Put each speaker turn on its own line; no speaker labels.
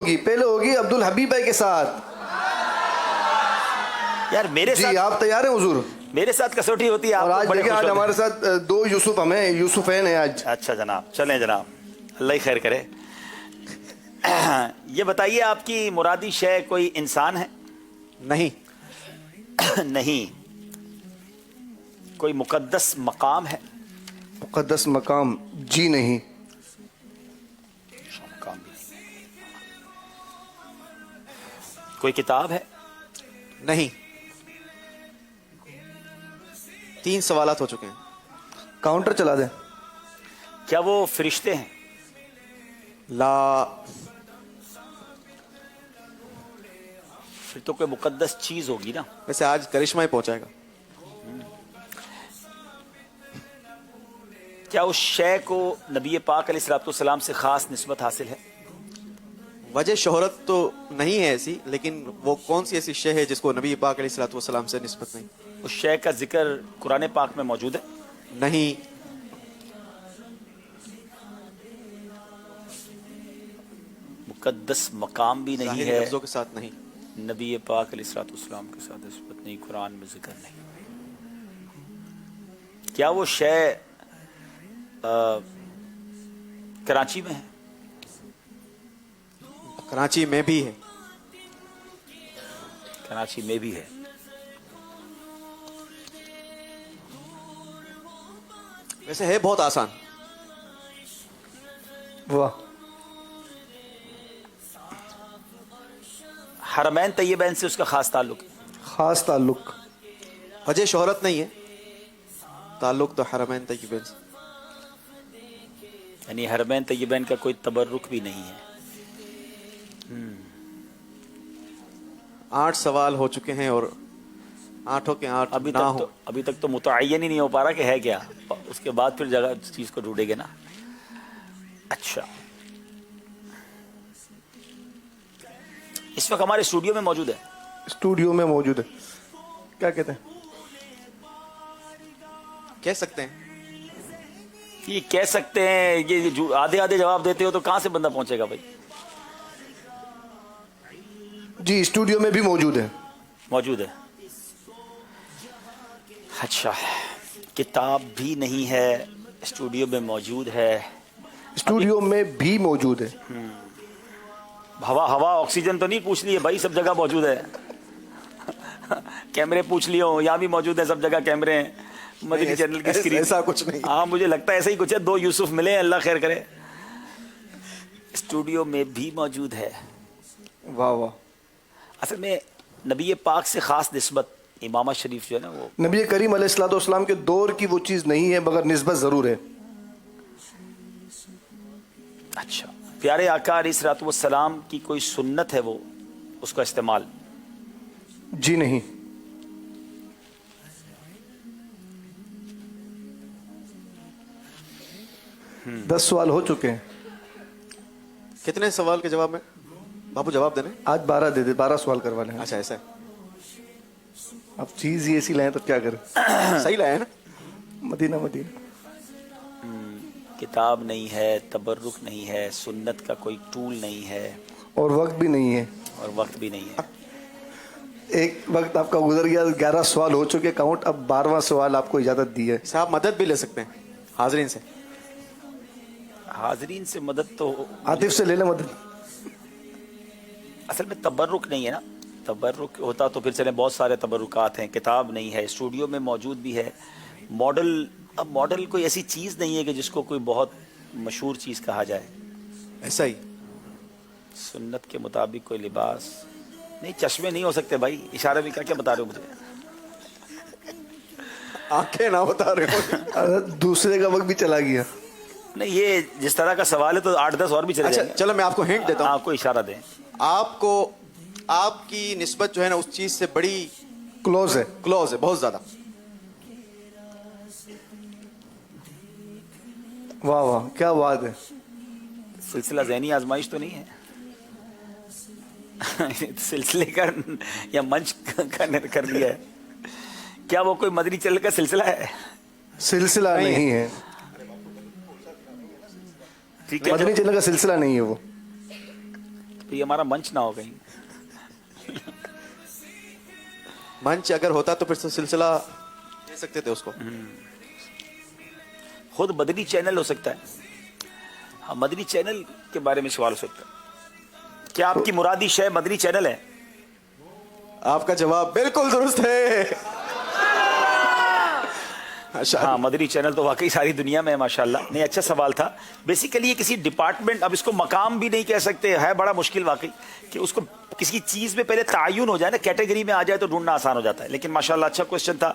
پہلے ہوگی عبد الحبیب بھائی کے ساتھ.
یار میرے
جی
ساتھ
آپ تیار ہیں حضور؟
میرے ساتھ کسوٹی ہوتی ہے.
اور
آپ
آج
بڑے
دیکھیں
خوش
آج
ہوتے
ہمارے
ہیں.
ساتھ دو یوسف ہمیں یوسفین ہیں آج.
اچھا جناب چلیں جناب, اللہ ہی خیر کرے. یہ بتائیے آپ کی مرادی شے کوئی انسان ہے؟
نہیں.
نہیں. کوئی مقدس مقام ہے؟
مقدس مقام جی نہیں.
مقام بھی نہیں. کوئی کتاب ہے؟
نہیں. 3 سوالات ہو چکے ہیں.
کاؤنٹر چلا دیں.
کیا وہ فرشتے ہیں؟
لا.
پھر تو کوئی مقدس چیز ہوگی نا.
ویسے آج کرشمہ ہی پہنچائے گا.
کیا اس شے کو نبی پاک علیہ الصلوۃ والسلام سے خاص نسبت حاصل ہے؟
وجہ شہرت تو نہیں ہے ایسی, لیکن وہ کون سی ایسی شے ہے جس کو نبی پاک علیہ الصلوۃ والسلام سے نسبت نہیں؟
اس شے کا ذکر قرآن پاک میں موجود ہے؟
نہیں.
مقدس مقام بھی نہیں
ظاہری
ہے,
لفظوں کے ساتھ نہیں.
نبی پاک علیہ الصلوۃ والسلام کے ساتھ نسبت نہیں, قرآن میں ذکر نہیں. کیا وہ شے کراچی میں ہے؟
کراچی میں بھی ہے.
کراچی میں بھی ہے.
ویسے ہے بہت آسان.
واہ.
حرمین طیبین سے اس کا خاص تعلق ہے.
خاص تعلق.
وجہ شہرت نہیں ہے, تعلق تو حرمین طیبین سے.
یعنی حرمین طیبین کا کوئی تبرک بھی نہیں ہے.
8 سوال ہو چکے ہیں اور 8 کے 8 نہ ہو.
ابھی تک تو متعین ہی نہیں ہو پا رہا کہ ہے کیا. اس کے بعد پھر جگہ چیز کو ڈھونڈے گے نا. اچھا, اس وقت ہمارے اسٹوڈیو میں موجود ہے.
اسٹوڈیو میں موجود ہے. کیا کہتے ہیں؟
کہہ سکتے ہیں.
یہ کہہ سکتے ہیں. یہ جو آدھے جواب دیتے ہو تو کہاں سے بندہ پہنچے گا بھائی.
جی اسٹوڈیو میں بھی موجود ہے.
موجود ہے. اچھا, کتاب بھی نہیں ہے, اسٹوڈیو میں موجود ہے.
اسٹوڈیو میں بھی موجود ہے.
ہوا آکسیجن تو نہیں پوچھ لی ہے بھائی, سب جگہ موجود ہے. کیمرے پوچھ لیے ہو, یہاں بھی موجود ہے, سب جگہ کیمرے ہیں. مدنی چینل کی اسکرین.
ایسا کچھ نہیں.
ہاں مجھے لگتا ہے ایسا ہی کچھ ہے. 2 یوسف ملے ہیں, اللہ خیر کرے. اسٹوڈیو میں بھی موجود ہے.
واہ واہ.
اصل میں نبی پاک سے خاص نسبت امامہ شریف جو ہے نا وہ
نبی کریم علیہ الصلوۃ والسلام کے دور کی وہ چیز نہیں ہے, مگر نسبت ضرور ہے.
اچھا, پیارے آقا علیہ الصلوۃ والسلام کی کوئی سنت ہے وہ اس کا استعمال؟
جی نہیں. دس سوال ہو چکے ہیں.
کتنے سوال کے جواب میں بابو جواب دینے؟
آج 12 دے دے, 12 سوال کروانے ہیں.
اچھا ایسا ہے.
اب چیز ہی ایسی لائیں تو کیا کریں.
صحیح لایا ہے نا.
مدینہ مدینہ.
کتاب نہیں ہے, تبرک نہیں ہے, سنت کا کوئی ٹول نہیں ہے,
اور وقت بھی نہیں ہے.
اور وقت بھی نہیں ہے.
ایک وقت آپ کا گزر گیا, 11 سوال ہو چکے کاؤنٹ. اب 12واں سوال آپ کو اجازت دی ہے.
صاحب مدد بھی لے سکتے ہیں حاضرین سے.
حاضرین سے مدد تو
عاطف سے لے لیں مدد.
اصل میں تبرک نہیں ہے نا. تبرک ہوتا تو پھر چلیں, بہت سارے تبرکات ہیں. کتاب نہیں ہے, اسٹوڈیو میں موجود بھی ہے. ماڈل, اب ماڈل کوئی ایسی چیز نہیں ہے کہ جس کو کوئی بہت مشہور چیز کہا جائے.
ایسا ہی.
سنت کے مطابق کوئی لباس نہیں. چشمے نہیں ہو سکتے بھائی, اشارے بھی کیا بتا رہے ہو مجھے.
آنکھیں نہ بتا رہے ہو.
دوسرے کا وقت بھی چلا گیا.
نہیں, یہ جس طرح کا سوال ہے تو 8-10 اور بھی چلے
اچھا
جائیں گے.
چلو میں آپ کو ہنٹ دیتا ہوں.
آپ کو اشارہ دیں.
آپ کو آپ کی نسبت جو ہے نا اس چیز سے بڑی
کلوز ہے.
کلوز ہے, بہت زیادہ.
واہ واہ, کیا بات ہے.
سلسلہ ذہنی آزمائش تو نہیں ہے. سلسلے کا یا منچ کر لیا ہے. کیا وہ کوئی مدنی چینل کا سلسلہ ہے؟
سلسلہ نہیں ہے.
ٹھیک ہے,
مدنی چینل کا سلسلہ نہیں ہے وہ.
تو یہ ہمارا منچ نہ ہو کہیں.
منچ اگر ہوتا تو پھر تو سلسلہ دے سکتے تھے اس کو.
خود مدنی چینل ہو سکتا ہے. ہاں مدنی چینل کے بارے میں سوال ہو سکتا ہے. کیا آپ کی مرادی شے مدنی چینل ہے؟
آپ کا جواب بالکل درست ہے.
ہاں مدنی چینل تو واقعی ساری دنیا میں ہے ماشاءاللہ. نہیں اچھا سوال تھا. بیسیکلی یہ کسی ڈپارٹمنٹ, اب اس کو مقام بھی نہیں کہہ سکتے, ہے بڑا مشکل واقعی کہ اس کو کسی چیز میں پہلے تعین ہو جائے نا, کیٹیگری میں آ جائے تو ڈھونڈنا آسان ہو جاتا ہے. لیکن ماشاءاللہ اچھا کوشچن تھا.